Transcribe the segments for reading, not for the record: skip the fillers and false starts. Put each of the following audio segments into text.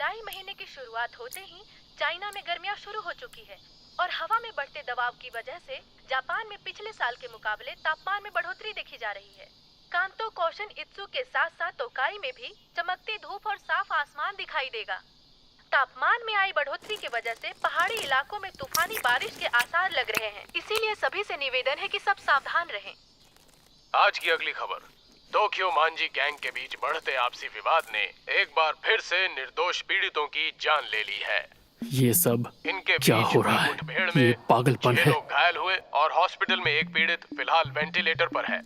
जुलाई महीने की शुरुआत होते ही चाइना में गर्मियां शुरू हो चुकी है और हवा में बढ़ते दबाव की वजह से जापान में पिछले साल के मुकाबले तापमान में बढ़ोतरी देखी जा रही है। कांतो, कोशन, इत्सु के साथ साथ तोकाई में भी चमकती धूप और साफ आसमान दिखाई देगा। तापमान में आई बढ़ोतरी की वजह से पहाड़ी इलाकों में तूफानी बारिश के आसार लग रहे हैं, इसीलिए सभी से निवेदन है कि सब सावधान रहें। आज की अगली खबर, टोक्यो मांजी गैंग के बीच बढ़ते आपसी विवाद ने एक बार फिर से निर्दोष पीड़ितों की जान ले ली है। ये सब इनके क्या हो रहा है? ये पागलपन है। 6 लोग घायल हुए और हॉस्पिटल में एक पीड़ित फिलहाल वेंटिलेटर पर है।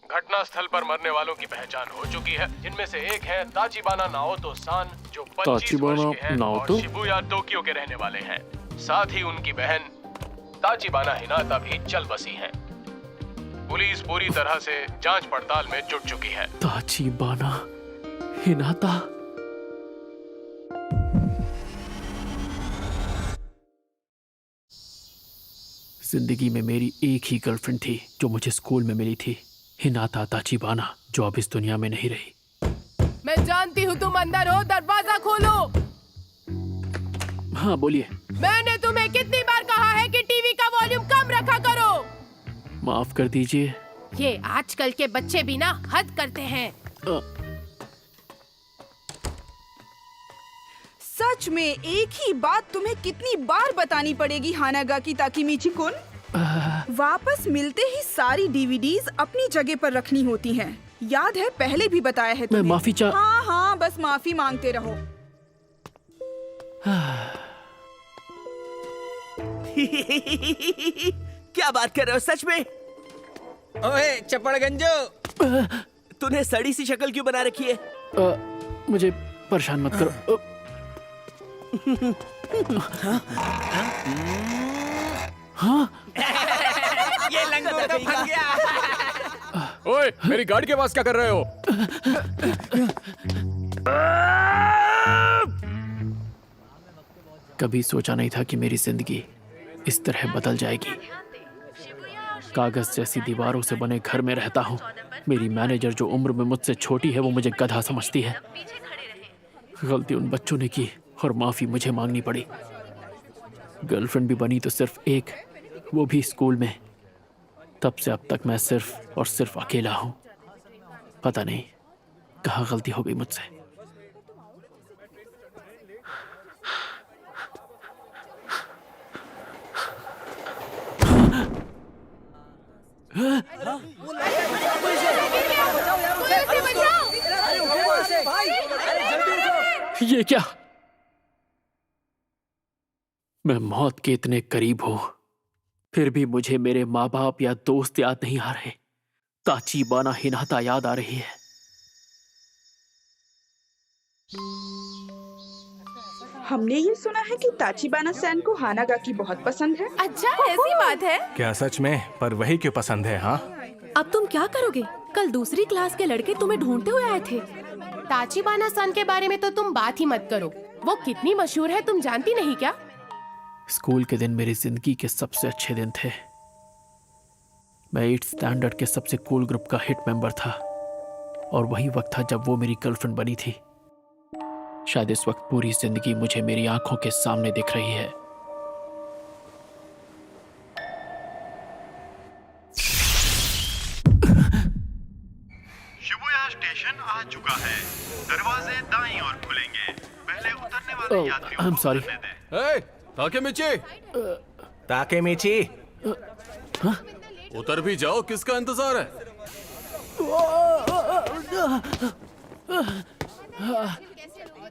घटना स्थल पर मरने वालों की पहचान हो चुकी है, जिनमें से एक है ताचिबाना नाओतो सान, जो 25 वर्ष के हैं और शिबुया टोक्यो के रहने वाले हैं। साथ ही उनकी बहन ताचिबाना हिनाता भी चल बसी है। पुलिस पूरी तरह से जांच पड़ताल में जुट चुकी है। ताचिबाना हिनाता, जिंदगी में मेरी एक ही गर्लफ्रेंड थी जो मुझे स्कूल में मिली थी, हिनाता ताचिबाना, जो अब इस दुनिया में नहीं रही। मैं जानती हूँ तुम अंदर हो, दरवाजा खोलो। हाँ बोलिए। मैंने तुम्हें कितनी बार कहा है कि टीवी का वॉल्यूम कम रखा करो। माफ कर दीजिए। ये आजकल के बच्चे भी ना हद करते हैं। सच में एक ही बात तुम्हें कितनी बार बतानी पड़ेगी हानागाकी ताकेमिची-कुन? वापस मिलते ही सारी डीवीडीज अपनी जगह पर रखनी होती हैं। याद है, पहले भी बताया है तुम्हें। मैं माफी हाँ हाँ, बस माफी मांगते रहो। क्या बात कर रहे हो सच में? ओए चपड़गंजो, तूने सड़ी सी शक्ल क्यों बना रखी है? मुझे परेशान मत करो। हाँ? ये लंगोट तो फंस गया। ओए, मेरी गाड़ी के पास क्या कर रहे हो? कभी सोचा नहीं था कि मेरी जिंदगी इस तरह बदल जाएगी। कागज जैसी दीवारों से बने घर में रहता हूँ। मेरी मैनेजर, जो उम्र में मुझसे छोटी है, वो मुझे गधा समझती है। गलती उन बच्चों ने की और माफी मुझे मांगनी पड़ी। गर्लफ्रेंड भी बनी तो सिर्फ एक, वो भी स्कूल में। तब से अब तक मैं सिर्फ और सिर्फ अकेला हूँ। पता नहीं कहाँ गलती हो गई मुझसे। ये क्या? मैं मौत के इतने करीब हूं, फिर भी मुझे मेरे माँ बाप या दोस्त याद नहीं आ रहे। ताचिबाना हिनाता याद आ रही है। हमने ये सुना है कि ताचिबाना सैन को हानागाकी बहुत पसंद है। अच्छा, ऐसी बात है क्या सच में? पर वही क्यों पसंद है? हाँ, अब तुम क्या करोगे? कल दूसरी क्लास के लड़के तुम्हें ढूंढते हुए आए थे। ताचिबाना सन के बारे में तो तुम बात ही मत करो। वो कितनी मशहूर है, तुम जानती नहीं क्या? स्कूल के दिन मेरी जिंदगी के सबसे अच्छे दिन थे। मैं 8th स्टैंडर्ड के सबसे कूल ग्रुप का हिट मेंबर था और वही वक्त था जब वो मेरी गर्लफ्रेंड बनी थी। शायद इस वक्त पूरी जिंदगी मुझे मेरी आंखों के सामने दिख रही है। शिबुया स्टेशन आ चुका है। दरवाजे दाईं ओर खुलेंगे। पहले उतरने वाले यात्रियों I'm को sorry. उतरने दें। ताकेमिची, उतर भी जाओ, किसका इंतजार है?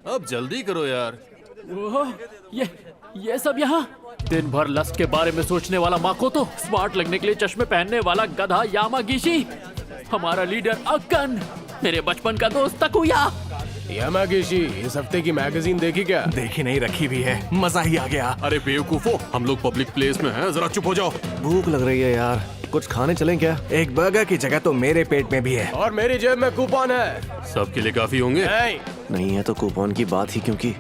अब जल्दी करो यार। ये सब यहाँ? दिन भर लस्ट के बारे में सोचने वाला माकोतो, स्मार्ट लगने के लिए चश्मे पहनने वाला गधा यामागिशी, हमारा लीडर अक्कन, मेरे बचपन का दोस्त तकुया। यामागिशी, इस हफ्ते की मैगजीन देखी क्या? देखी नहीं, रखी भी है। मजा ही आ गया। अरे बेवकूफो, हम लोग पब्लिक प्लेस में हैं, जरा चुप हो जाओ। भूख लग रही है यार, कुछ खाने चलें क्या? एक बर्गर की जगह तो मेरे पेट में भी है। और मेरी जेब में कूपन है। सबके लिए काफी होंगे। नहीं है तो कूपन की बात ही क्योंकि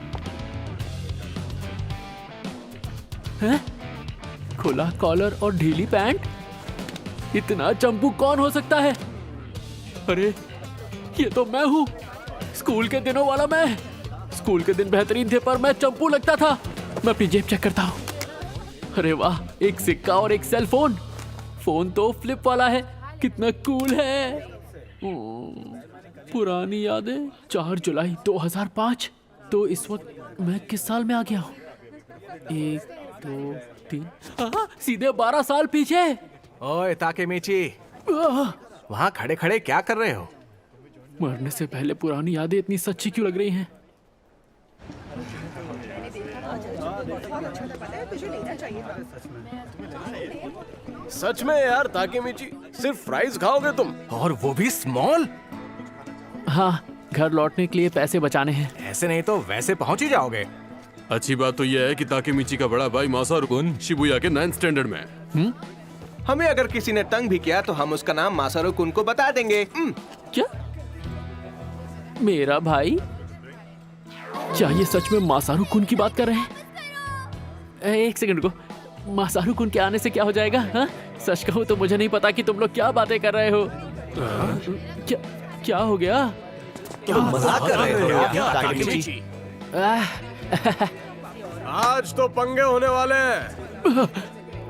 खुला कॉलर और ढीली पैंट, इतना चंपू कौन हो सकता है? अरे ये तो मैं हूँ, स्कूल के दिनों वाला मैं। स्कूल के दिन बेहतरीन थे पर मैं चंपू लगता था। मैं अपनी जेब चेक करता हूँ। अरे वाह, एक सिक्का और एक सेल फोन। फोन तो फ्लिप वाला है, कितना कूल है। पुरानी यादें। 4 जुलाई 2005। तो इस वक्त मैं किस साल में आ गया हूँ? 1 2 3 सीधे 12 साल पीछे। ओए ताकेमीची, वहाँ खड़े खड़े क्या कर रहे हो? मरने से पहले पुरानी यादें इतनी सच्ची क्यों लग रही हैं? सच में यार ताकेमीची, सिर्फ फ्राइज खाओगे तुम? और वो भी स्मॉल? हाँ, घर लौटने के लिए पैसे बचाने हैं। ऐसे नहीं तो वैसे पहुंच ही जाओगे। अच्छी बात तो यह है कि ताकेमीची का बड़ा भाई मासारू कुन शिबुया के 9th स्टैंडर्ड में है। हमें अगर किसी ने तंग भी किया तो हम उसका नाम मासारू कुन को बता देंगे। क्या? मेरा भाई? क्या ये सच में मासारू कुन की बात कर रहे हैं? एक सेकंड को, मासारू कुन के आने से क्या हो जाएगा? हाँ? सच कहूँ तो मुझे नहीं पता कि तुम लोग क्या बातें कर रहे हो। क्या हो गया? मजाक कर रहे हो क्या ताकेमीची? आज तो पंगे होने वाले हैं।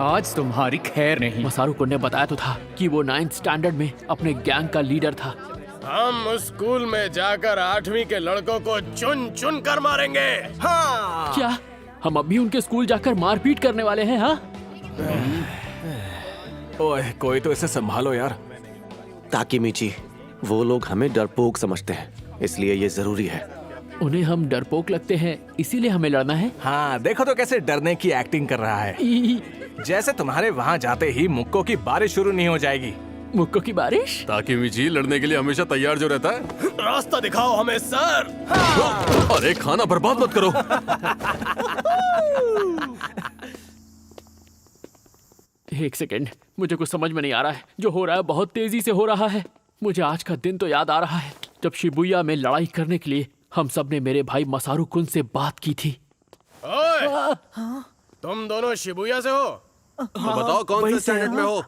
आज तुम्हारी खैर नहीं। मासारू कुन ने बताया तो था कि वो 9th स्टैंडर्ड में अपने गैंग का लीडर था। हम उस स्कूल में जाकर 8वीं के लड़कों को चुन चुन कर मारेंगे। हाँ। क्या हम अभी उनके स्कूल जाकर मारपीट करने वाले हैं? हाँ? ओए, कोई तो इसे संभालो यार। ताकेमीची, वो लोग हमें डरपोक समझते हैं, इसलिए ये जरूरी है। उन्हें हम डरपोक लगते हैं, इसीलिए हमें लड़ना है। हाँ, देखो तो कैसे डरने की एक्टिंग कर रहा है। जैसे तुम्हारे वहाँ जाते ही मुक्कों की बारिश शुरू नहीं हो जाएगी। मुक्कों की बारिश? ताकेमीची लड़ने के लिए हमेशा तैयार जो रहता है। रास्ता दिखाओ हमें सर। अरे खाना बर्बाद मत करो। एक सेकेंड, मुझे कुछ समझ में नहीं आ रहा है। जो हो रहा है बहुत तेजी से हो रहा है। मुझे आज का दिन तो याद आ रहा है जब शिबुया में लड़ाई करने के लिए हम सब ने मेरे भाई मासारू कुन से बात की थी। ओए, तुम दोनों शिबुया से हो? तो बताओ कौन से स्टैंडर्ड में हो?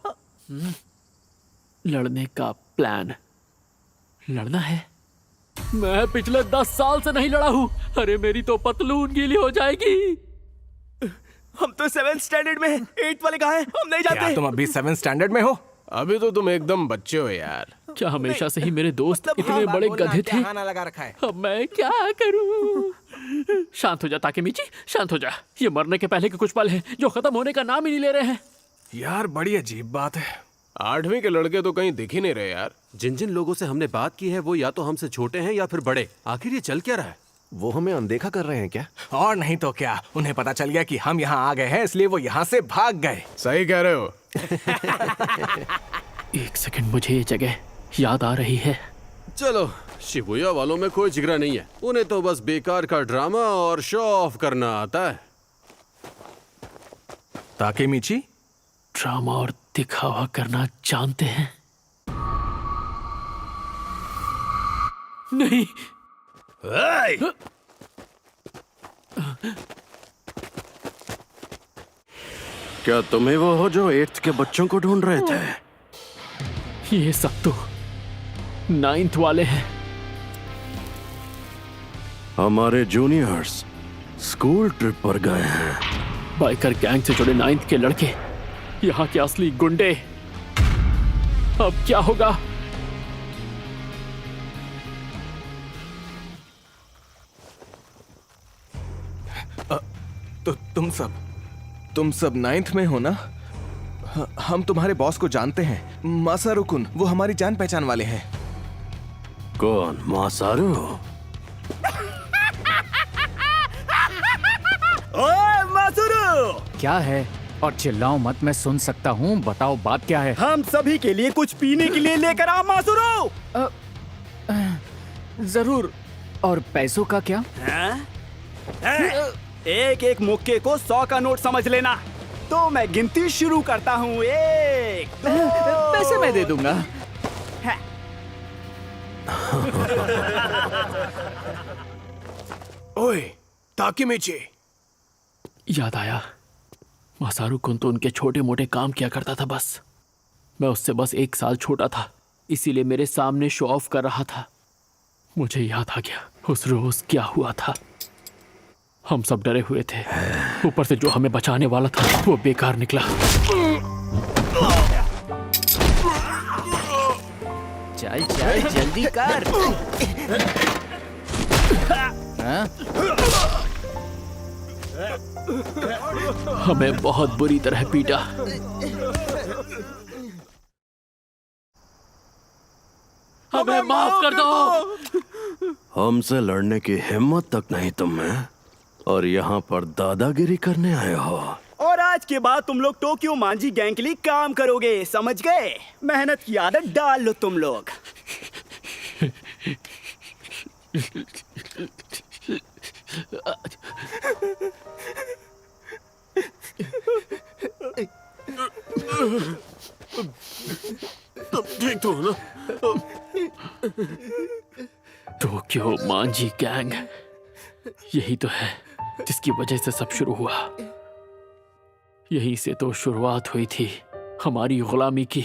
लड़ने का प्लान। लड़ना है? मैं पिछले 10 साल से नहीं लड़ा हूँ। अरे मेरी तो पतलून गीली हो जाएगी। हम तो 7th स्टैंडर्ड में हैं। 8th वाले कहाँ हैं? हम नहीं क्या जानते। तुम अभी 7th स्टैंडर्ड में हो? अभी तो तुम एकदम बच्चे हो यार। क्या हमेशा से ही मेरे दोस्त मतलब इतने बड़े गधे थे? हाँ लगा रखा है। अब मैं क्या करूं? शांत हो जा ताकेमीची, शांत हो जा। ये मरने के पहले के कुछ पल हैं जो खत्म होने का नाम ही नहीं ले रहे हैं। यार बड़ी अजीब बात है। 8वीं के लड़के तो कहीं दिख ही नहीं रहे यार। जिन जिन लोगों से हमने बात की है वो या तो हमसे छोटे हैं या फिर बड़े। आखिर ये चल क्या रहा है? वो हमें अनदेखा कर रहे हैं क्या? और नहीं तो क्या, उन्हें पता चल गया कि हम यहाँ आ गए हैं, इसलिए वो यहाँ से भाग गए। सही कह रहे हो। एक सेकंड, मुझे ये जगह याद आ रही है। चलो, शिबुया वालों में कोई जिगरा नहीं है। उन्हें तो बस बेकार का ड्रामा और शो ऑफ करना आता है। ताकेमीची, ड्रामा और दिखावा करना जानते हैं? नहीं। क्या तुम्हें वो हो जो 8th के बच्चों को ढूंढ रहे थे? ये सब तो 9th वाले हैं। हमारे जूनियर्स स्कूल ट्रिप पर गए हैं। बाइकर गैंग से जुड़े 9th के लड़के, यहाँ के असली गुंडे। अब क्या होगा? तो तुम सब 9th में हो ना? हम तुम्हारे बॉस को जानते हैं, मासारू कुन। वो हमारी जान पहचान वाले हैं। कौन? मासारू? ओए मासारू! क्या है? और चिल्लाओ मत, मैं सुन सकता हूँ। बताओ बात क्या है? हम सभी के लिए कुछ पीने के लिए लेकर आओ मासारू। जरूर। और पैसों का क्या? एक एक मुक्के को 100 का नोट समझ लेना। तो मैं गिनती शुरू करता हूँ। 1 2 पैसे मैं दे दूंगा। ओए ताकेमीची, याद आया, मासारू कुन तो उनके छोटे मोटे काम किया करता था बस। मैं उससे बस 1 साल छोटा था, इसीलिए मेरे सामने शो ऑफ कर रहा था। मुझे याद आ गया उस रोज क्या हुआ था? हम सब डरे हुए थे। ऊपर से जो हमें बचाने वाला था वो बेकार निकला। चल चल जल्दी कर। हाँ? हमें बहुत बुरी तरह पीटा। हमें माफ कर दो। हमसे लड़ने की हिम्मत तक नहीं तुम में, और यहाँ पर दादागिरी करने आए हो। और आज के बाद तुम लोग टोक्यो मांझी गैंग के लिए काम करोगे, समझ गए? मेहनत की आदत डाल लो तुम लोग। ठीक तो हो ना? टोक्यो मांझी गैंग, यही तो है जिसकी वजह से सब शुरू हुआ। यही से तो शुरुआत हुई थी हमारी गुलामी की।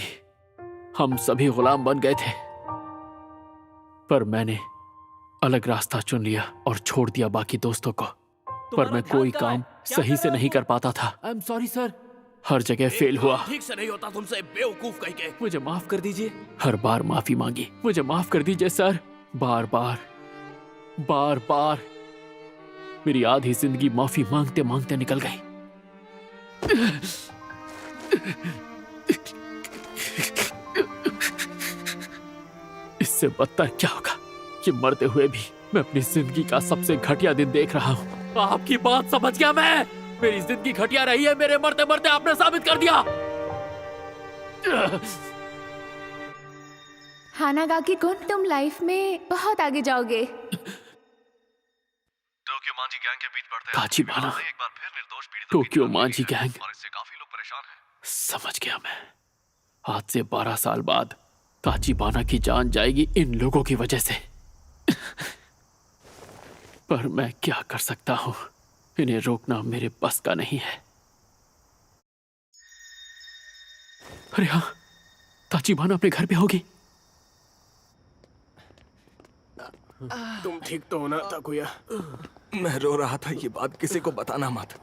हम सभी गुलाम बन गए थे, पर मैंने अलग रास्ता चुन लिया और छोड़ दिया बाकी दोस्तों को। पर मैं कोई काम सही से नहीं कर पाता था। I am sorry sir. हर जगह फेल हुआ। ठीक से नहीं होता तुमसे, बेवकूफ कहीं के। मुझे माफ कर दीजिए। हर बार माफी मांगी, मुझे माफ कर दीजिए सर। बार बार बार बार मेरी आधी जिंदगी माफी मांगते मांगते निकल गई। इससे बदतर क्या होगा कि मरते हुए भी मैं अपनी जिंदगी का सबसे घटिया दिन देख रहा हूँ। आपकी बात समझ गया मैं। मेरी जिंदगी घटिया रही है, मेरे मरते मरते आपने साबित कर दिया। हानागाकी कुन, तुम लाइफ में बहुत आगे जाओगे। टोक्यो मांझी गैंग के बीच बढ़ते ताचिबाना, एक बार फिर निर्दोष पीड़ितों टोक्यो मांझी गैंग, और इससे काफी लोग परेशान हैं। समझ गया मैं। आज से 12 साल बाद ताचिबाना की जान जाएगी इन लोगों की वजह से। पर मैं क्या कर सकता हूँ? इन्हें रोकना मेरे बस का नहीं है। अरे हाँ, ताचिबाना अपने घर पे होगी। तुम ठीक तो हो ना ताकुया? मैं रो रहा था, ये बात किसी को बताना मत।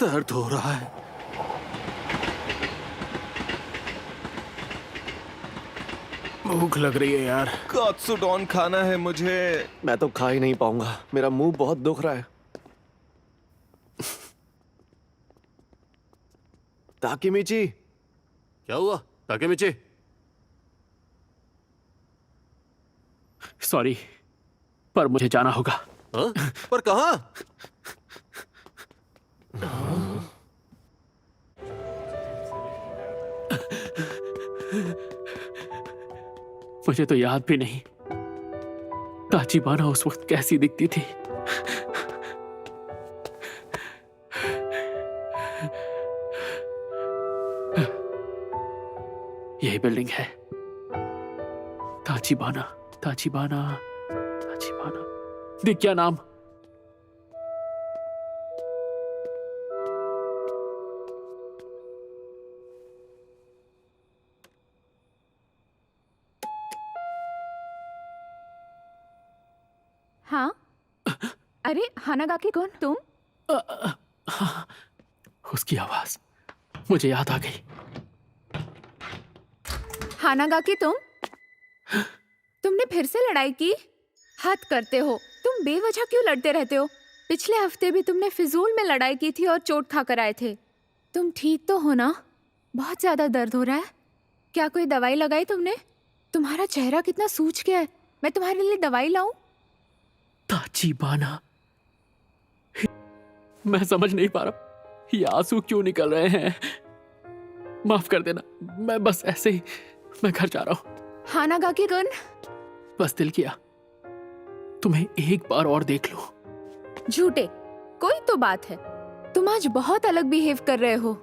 दर्द हो रहा है। भूख लग रही है यार। कात्सुडोन खाना है मुझे। मैं तो खा ही नहीं पाऊंगा, मेरा मुंह बहुत दुख रहा है। ताकेमिची। क्या हुआ ताकेमिची? सॉरी, पर मुझे जाना होगा। हाँ? पर कहाँ? मुझे तो याद भी नहीं ताचिबाना उस वक्त कैसी दिखती थी। यही बिल्डिंग है। ताचिबाना, ताचिबाना, ताचिबाना। दिख क्या नाम? हाँ? अरे हानागाकी कुन, तुम? हाँ, उसकी आवाज मुझे याद आ गई। हानागाकी तुमने फिर से लड़ाई की? हद करते हो, तुम बेवजह क्यों लड़ते रहते हो? पिछले हफ्ते भी तुमने फिजूल में लड़ाई की थी और चोट खाकर आए थे। तुम ठीक तो हो ना? बहुत ज्यादा दर्द हो रहा है। क्या कोई दवाई लगाई तुमने? तुम्हारा चेहरा कितना सूज गया है। मैं तुम्हारे लिए दवाई लाऊं? ताचिबाना, मैं समझ नहीं पा रहा ये आंसू क्यों निकल रहे हैं। माफ कर देना, मैं बस ऐसे ही, मैं घर जा रहा हूँ। हानागाकी कुन, बस दिल किया तुम्हें एक बार और देख लो। झूठे, कोई तो बात है। तुम आज बहुत अलग बिहेव कर रहे हो।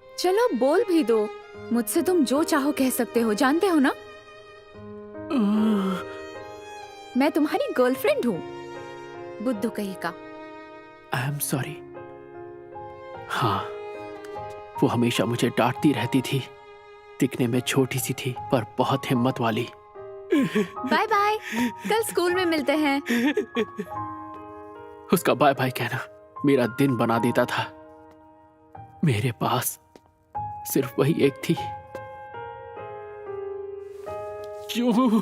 चलो बोल भी दो। मुझसे तुम जो चाहो कह सकते हो, जानते हो ना? मैं तुम्हारी गर्लफ्रेंड हूँ। बुद्धू कहीं का। आई एम सॉरी। हाँ, वो हमेशा मुझे डांटती रहती थी दिखने में छोटी सी थी पर बहुत हिम्मत वाली। बाय बाय, कल स्कूल में मिलते हैं। उसका बाय बाय कहना मेरा दिन बना देता था। मेरे पास सिर्फ वही एक थी। क्यों?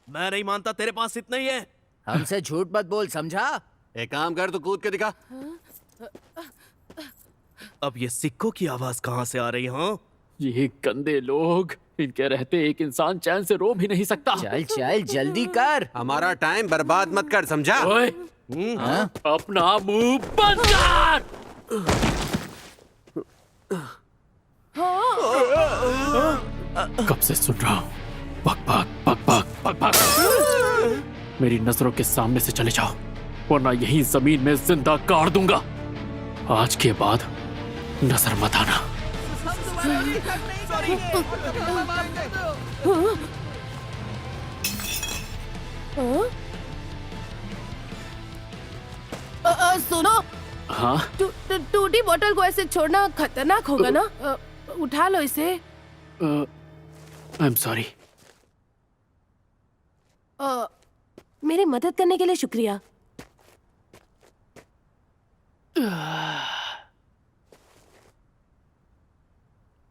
मैं नहीं मानता तेरे पास इतना ही है। हमसे झूठ मत बोल, समझा? एक काम कर, तू कूद के दिखा। अब ये सिक्कों की आवाज कहाँ से आ रही है? हाँ? ये गंदे लोग, इनके रहते एक इंसान चैन से रो भी नहीं सकता। चल चल जल्दी कर। हमारा टाइम बर्बाद मत कर, समझा? ओए, अपना मुंह बंद कर। कब से सुन रहा हूँ, बक बक बक बक बक बक। मेरी नजरों के सामने से चले जाओ, वरना यहीं जमीन में जिंदा गाड़ दूंगा। आज के बाद नजर मत आना। सुनो, हाँ? टूटी बोतल को ऐसे छोड़ना खतरनाक होगा ना। उठा लो इसे। आई एम सॉरी। मेरी मदद करने के लिए शुक्रिया।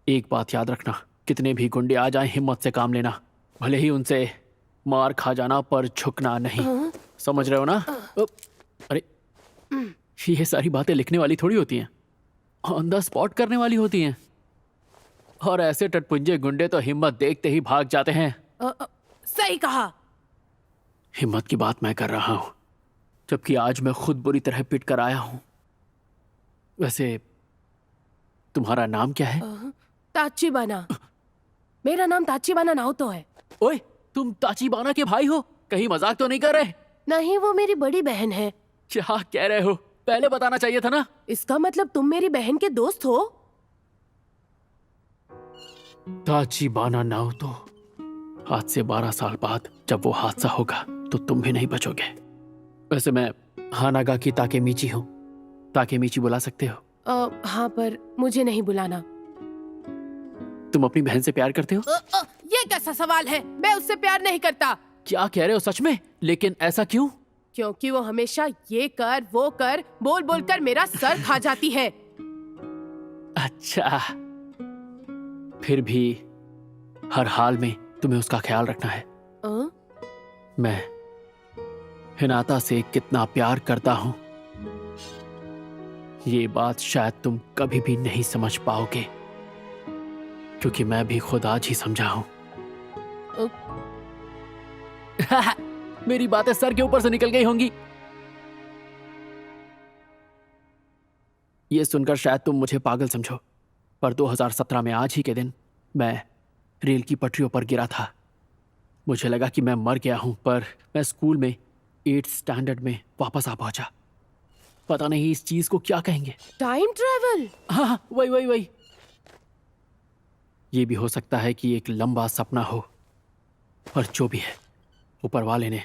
एक बात याद रखना, कितने भी गुंडे आ जाएं, हिम्मत से काम लेना। भले ही उनसे मार खा जाना, पर झुकना नहीं। समझ रहे हो ना? अरे, ये सारी बातें लिखने वाली थोड़ी होती हैं, ऑन द स्पॉट करने वाली होती हैं। और ऐसे टटपुंजे गुंडे तो हिम्मत देखते ही भाग जाते हैं। सही कहा। हिम्मत की बात मैं कर रहा हूं, जबकि आज मैं खुद बुरी तरह पिट कर आया हूं। वैसे तुम्हारा नाम क्या है? ताचिबाना। मेरा नाम ताचिबाना नाओतो है। ओए, तुम ताचिबाना के भाई हो? कहीं मजाक तो नहीं कर रहे? नहीं, वो मेरी बड़ी बहन है। क्या कह रहे हो? पहले बताना चाहिए था ना। इसका मतलब तुम मेरी बहन के दोस्त हो? ताचिबाना नाओतो, आज से 12 साल बाद जब वो हादसा होगा तो तुम भी नहीं बचोगे। वैसे मैं हानागाकी ताकेमीची हूँ। ताकेमीची बुला सकते हो? हाँ, पर मुझे नहीं बुलाना। तुम अपनी बहन से प्यार करते हो? ये कैसा सवाल है? मैं उससे प्यार नहीं करता। क्या कह रहे हो सच में? लेकिन ऐसा क्यों? क्योंकि वो हमेशा ये कर वो कर बोल बोल कर मेरा सर खा जाती है। अच्छा, फिर भी हर हाल में तुम्हें उसका ख्याल रखना है। मैं हिनाता से कितना प्यार करता हूं, ये बात शायद तुम कभी भी नहीं समझ पाओगे, क्योंकि मैं भी खुद आज ही समझा हूं। मेरी बातें सर के ऊपर से निकल गई होंगी। ये सुनकर शायद तुम मुझे पागल समझो, पर 2017 में आज ही के दिन मैं रेल की पटरियों पर गिरा था। मुझे लगा कि मैं मर गया हूं, पर मैं स्कूल में 8th स्टैंडर्ड में वापस आ पहुंचा। पता नहीं इस चीज को क्या कहेंगे। Time travel? हाँ, वही। ये भी हो सकता है कि एक लंबा सपना हो, पर जो भी है, ऊपर वाले ने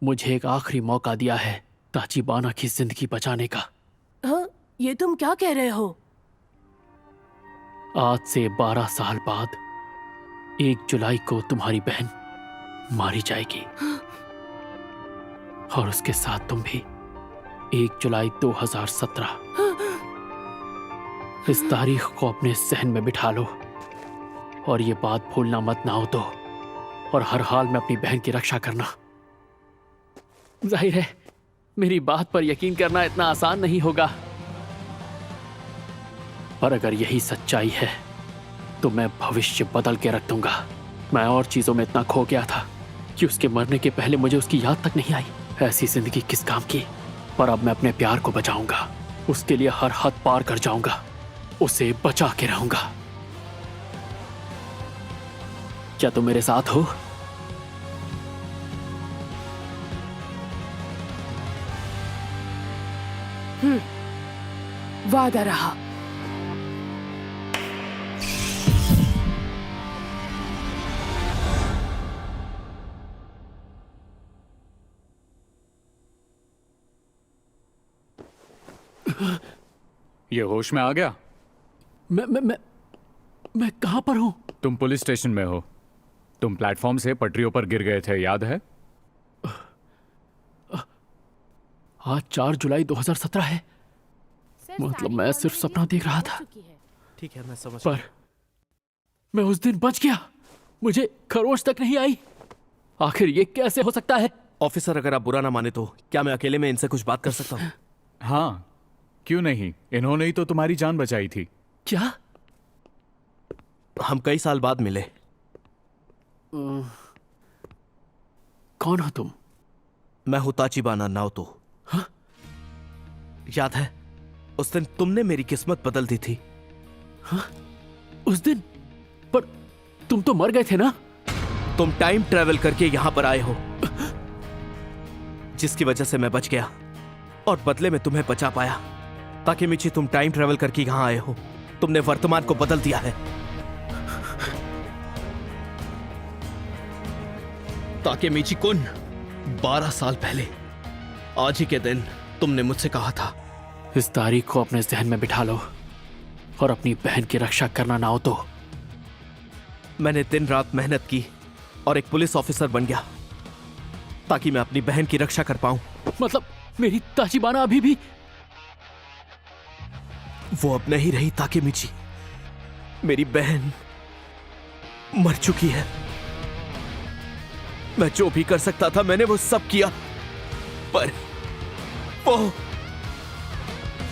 मुझे एक आखिरी मौका दिया है ताचिबाना की जिंदगी बचाने का। हाँ, ये तुम क्या कह रहे हो? आज से 12 साल बाद 1 जुलाई को तुम्हारी बहन मारी जाएगी, और उसके साथ तुम भी। 1 जुलाई 2017। इस तारीख को अपने सहन में बिठा लो, और ये बात भूलना मत ना हो तो, और हर हाल में अपनी बहन की रक्षा करना। जाहिर है मेरी बात पर यकीन करना इतना आसान नहीं होगा, पर अगर यही सच्चाई है तो मैं भविष्य बदल के रख दूंगा। मैं और चीजों में इतना खो गया था कि उसके मरने के पहले मुझे उसकी याद तक नहीं आई। ऐसी जिंदगी किस काम की? पर अब मैं अपने प्यार को बचाऊंगा, उसके लिए हर हद पार कर जाऊंगा, उसे बचा के रहूंगा। क्या तुम मेरे साथ हो? वादा रहा। ये होश में आ गया? मैं कहाँ पर हूँ? तुम पुलिस स्टेशन में हो। तुम प्लेटफॉर्म से पटरियों पर गिर गए थे, याद है? आज 4 जुलाई 2017 है। मतलब मैं सिर्फ सपना देख रहा था। ठीक है, मैं समझ पर मैं उस दिन बच गया। मुझे खरोच तक नहीं आई। आखिर ये कैसे हो सकता है? ऑफिसर, अगर आप बुरा ना माने तो क्या मैं अकेले में इनसे कुछ बात कर सकता हूँ? हाँ, क्यों नहीं? इन्होंने ही तो तुम्हारी जान बचाई थी। क्या? हम कई साल बाद मिले। कौन हो तुम? मैं हूं ताचिबाना नाओतो। हाँ? याद है उस दिन तुमने मेरी किस्मत बदल दी थी? हाँ? उस दिन? पर तुम तो मर गए थे ना? तुम टाइम ट्रैवल करके यहां पर आए हो, जिसकी वजह से मैं बच गया और बदले में तुम्हें बचा पाया। ताकेमिची, तुम टाइम ट्रैवल करके यहां आए हो। तुमने वर्तमान को बदल दिया है। ताकेमिची कुन, 12 साल पहले आज ही के दिन तुमने मुझसे कहा था। इस तारीख को अपने जहन में बिठा लो और अपनी बहन की रक्षा करना ना हो तो। मैंने दिन रात मेहनत की और एक पुलिस ऑफिसर बन गया ताकि मैं अपनी बहन की रक्षा कर पाऊं। मतलब मेरी ताचिबाना अभी भी? वो अब नहीं रही ताकेमिची। मेरी बहन मर चुकी है। मैं जो भी कर सकता था मैंने वो सब किया, पर वो